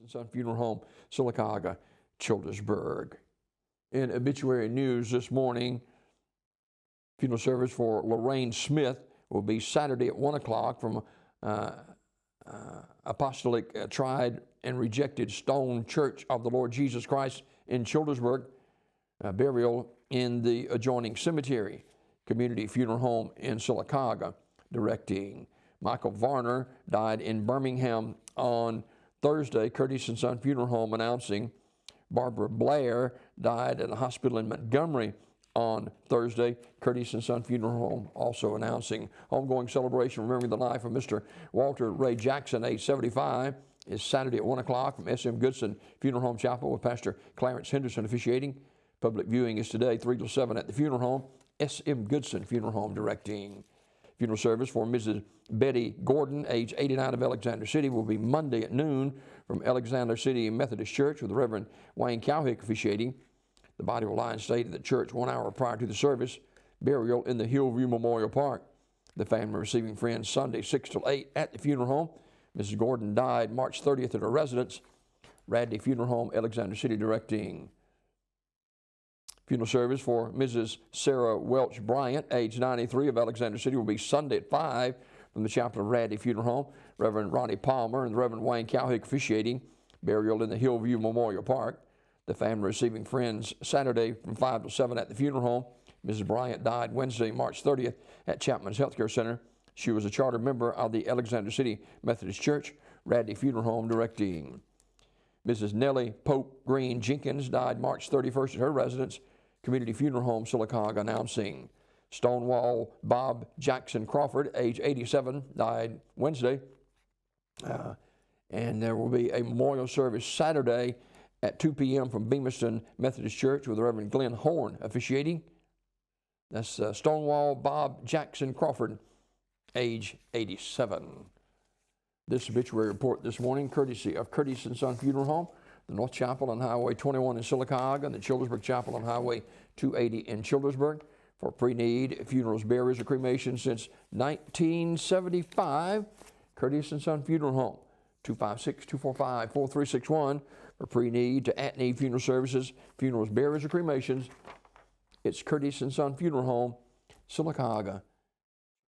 Son Funeral Home, Sylacauga, Childersburg. In obituary news this morning, funeral service for Lorraine Smith will be Saturday at 1 o'clock from Apostolic Tried and Rejected Stone Church of the Lord Jesus Christ in Childersburg. Burial in the adjoining cemetery. Community Funeral Home in Sylacauga, directing. Michael Varner died in Birmingham on Thursday. Curtis & Son Funeral Home announcing. Barbara Blair died at a hospital in Montgomery on Thursday. Curtis & Son Funeral Home also announcing. Homegoing celebration remembering the life of Mr. Walter Ray Jackson, age 75, is Saturday at 1 o'clock from S.M. Goodson Funeral Home Chapel with Pastor Clarence Henderson officiating. Public viewing is today, 3 to 7 at the funeral home. S.M. Goodson Funeral Home directing. Funeral service for Mrs. Betty Gordon, age 89 of Alexander City, will be Monday at noon from Alexander City Methodist Church with the Reverend Wayne Cowhick officiating. The body will lie in state at the church 1 hour prior to the service. Burial in the Hillview Memorial Park. The family receiving friends Sunday 6 till 8 at the funeral home. Mrs. Gordon died March 30th at her residence. Radley Funeral Home, Alexander City directing. Funeral service for Mrs. Sarah Welch Bryant, age 93 of Alexander City, will be Sunday at 5 from the chapel of Radley Funeral Home. Reverend Ronnie Palmer and the Reverend Wayne Cowhick officiating. Burial in the Hillview Memorial Park. The family receiving friends Saturday from 5 to 7 at the funeral home. Mrs. Bryant died Wednesday, March 30th at Chapman's Healthcare Center. She was a charter member of the Alexander City Methodist Church, Radley Funeral Home directing. Mrs. Nellie Pope Green Jenkins died March 31st at her residence. Community Funeral Home, Sylacauga announcing. Stonewall Bob Jackson Crawford, age 87, died Wednesday. And there will be a memorial service Saturday at 2 p.m. from Beamiston Methodist Church with the Reverend Glenn Horn officiating. That's Stonewall Bob Jackson Crawford, age 87. This obituary report this morning, courtesy of Curtis & Son Funeral Home, the North Chapel on Highway 21 in Sylacauga, and the Childersburg Chapel on Highway 280 in Childersburg. For pre-need funerals, burials, or cremation since 1975, Curtis & Son Funeral Home, 256-245-4361. For pre-need to at-need funeral services, funerals, burials, or cremations, it's Curtis & Son Funeral Home, Sylacauga,